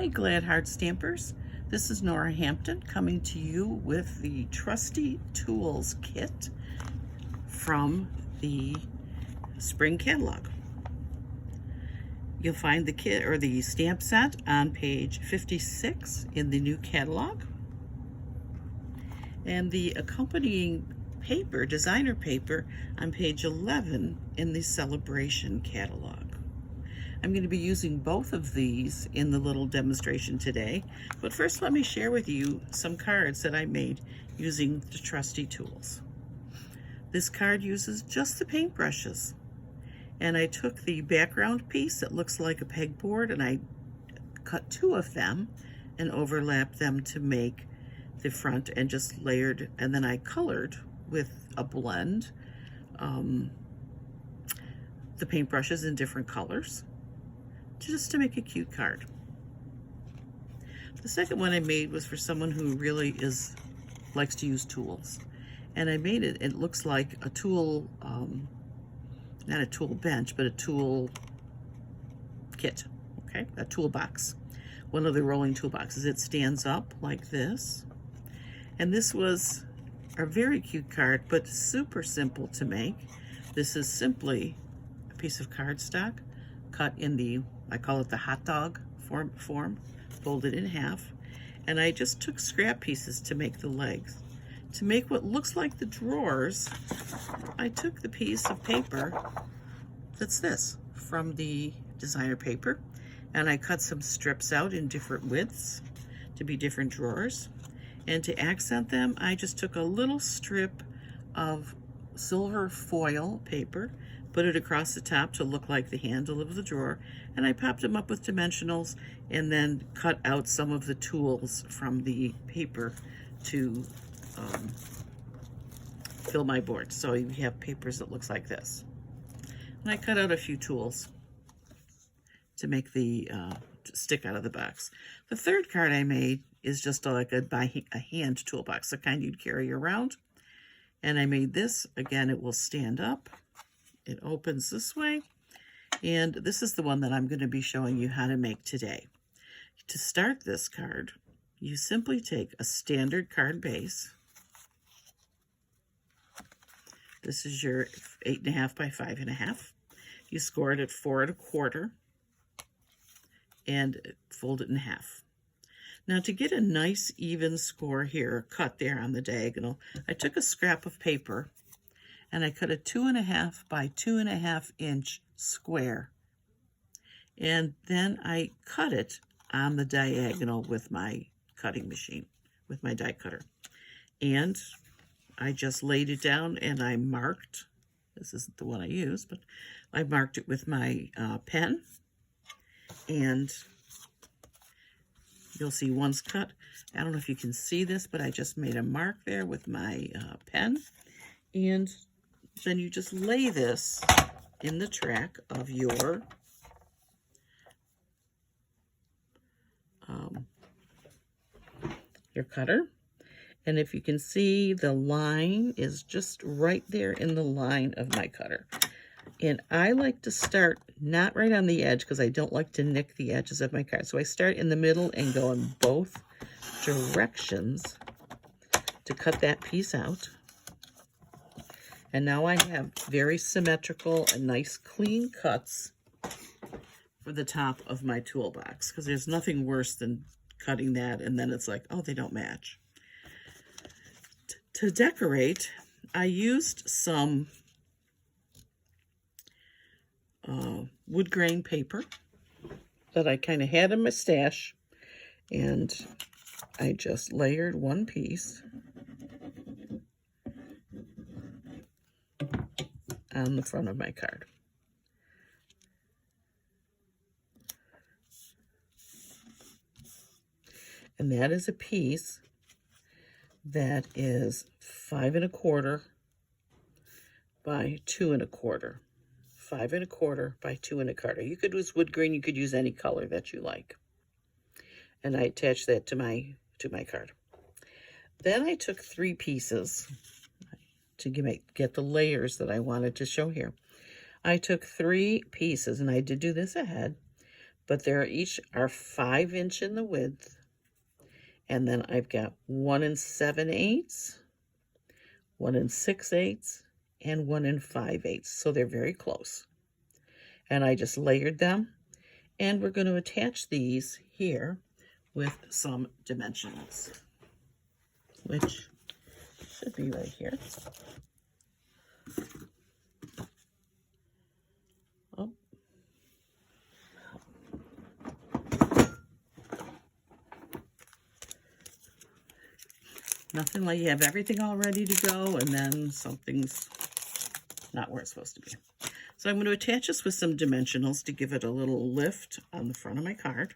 Hi, Glad Heart Stampers. This is Nora Hampton coming to you with the Trusty Tools Kit from the Spring Catalog. You'll find the kit or the stamp set on page 56 in the new catalog. And the accompanying paper, designer paper, on page 11 in the Celebration catalog. I'm going to be using both of these in the little demonstration today, but first let me share with you some cards that I made using the Trusty tools. This card uses just the paintbrushes, and I took the background piece that looks like a pegboard and I cut two of them and overlapped them to make the front and just layered, and then I colored with a blend the paintbrushes in different colors, just to make a cute card. The second one I made was for someone who really likes to use tools. And I made it looks like a tool, not a tool bench, but a tool kit, okay? A toolbox, one of the rolling toolboxes. It stands up like this. And this was a very cute card, but super simple to make. This is simply a piece of cardstock cut in the, I call it the hot dog form, folded in half. And I just took scrap pieces to make the legs. To make what looks like the drawers, I took the piece of paper that's this, from the designer paper, and I cut some strips out in different widths to be different drawers. And to accent them, I just took a little strip of silver foil paper, put it across the top to look like the handle of the drawer, and I popped them up with dimensionals and then cut out some of the tools from the paper to fill my board. So you have papers that looks like this. And I cut out a few tools to make the stick out of the box. The third card I made is just like a hand toolbox, the kind you'd carry around. And I made this, again, it will stand up. It opens this way, and this is the one that I'm going to be showing you how to make today. To start this card, you simply take a standard card base. This is your 8.5 by 5.5. You score it at 4 1/4 and fold it in half. Now, to get a nice even score here, cut there on the diagonal, I took a scrap of paper and I cut a 2.5 by 2.5 inch square. And then I cut it on the diagonal with my cutting machine, with my die cutter. And I just laid it down and I marked, this isn't the one I used, but I marked it with my pen. And you'll see one's cut. I don't know if you can see this, but I just made a mark there with my pen. And then you just lay this in the track of your cutter. And if you can see, the line is just right there in the line of my cutter. And I like to start not right on the edge because I don't like to nick the edges of my card. So I start in the middle and go in both directions to cut that piece out. And now I have very symmetrical and nice clean cuts for the top of my toolbox, because there's nothing worse than cutting that and then it's like, oh, they don't match. To decorate, I used some wood grain paper that I kind of had in my stash, and I just layered one piece on the front of my card. And that is a piece that is 5 1/4 by 2 1/4. 5 1/4 by 2 1/4. You could use wood grain, you could use any color that you like. And I attached that to my card. Then I took 3 pieces to get the layers that I wanted to show here. I took 3 pieces, and I did do this ahead, but they're each are 5" in the width. And then I've got 1 7/8, 1 6/8, and 1 5/8. So they're very close. And I just layered them. And we're going to attach these here with some dimensionals, which should be right here. Oh. Nothing like you have everything all ready to go and then something's not where it's supposed to be. So I'm going to attach this with some dimensionals to give it a little lift on the front of my card.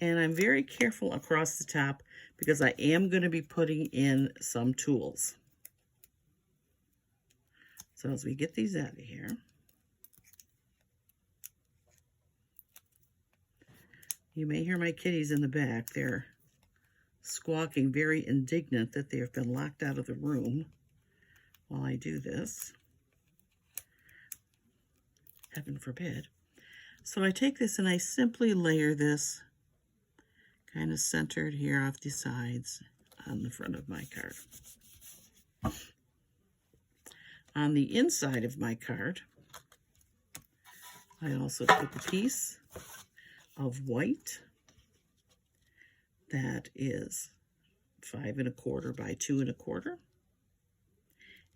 And I'm very careful across the top because I am going to be putting in some tools. So as we get these out of here, you may hear my kitties in the back. They're squawking, very indignant that they have been locked out of the room while I do this. Heaven forbid. So I take this and I simply layer this kind of centered here off the sides on the front of my card. On the inside of my card, I also took a piece of white that is 5 1/4 by 2 1/4.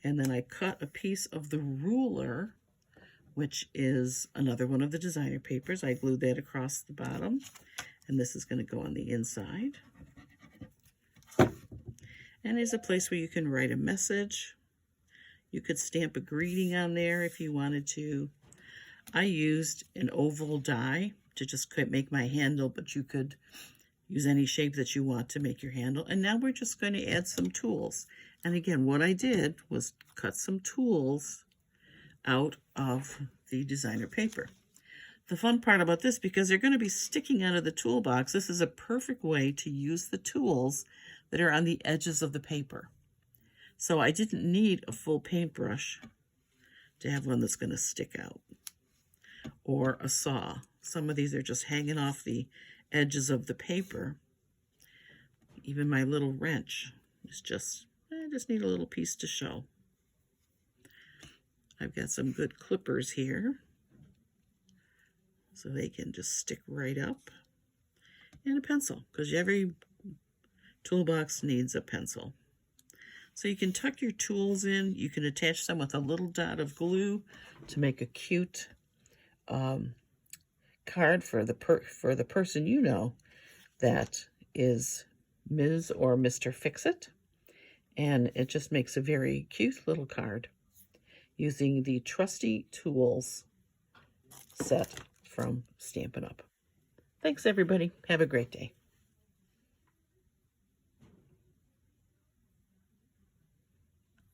And then I cut a piece of the ruler, which is another one of the designer papers. I glued that across the bottom, and this is going to go on the inside. And there's a place where you can write a message. You could stamp a greeting on there if you wanted to. I used an oval die to just make my handle, but you could use any shape that you want to make your handle. And now we're just going to add some tools. And again, what I did was cut some tools out of the designer paper. The fun part about this, because they're going to be sticking out of the toolbox, this is a perfect way to use the tools that are on the edges of the paper. So I didn't need a full paintbrush to have one that's going to stick out, or a saw. Some of these are just hanging off the edges of the paper. Even my little wrench is just, I just need a little piece to show. I've got some good clippers here, so they can just stick right up. And a pencil, because every toolbox needs a pencil. So you can tuck your tools in. You can attach them with a little dot of glue to make a cute card for the person you know that is Ms. or Mr. Fix-It. And it just makes a very cute little card using the Trusty Tools set from Stampin' Up. Thanks, everybody. Have a great day.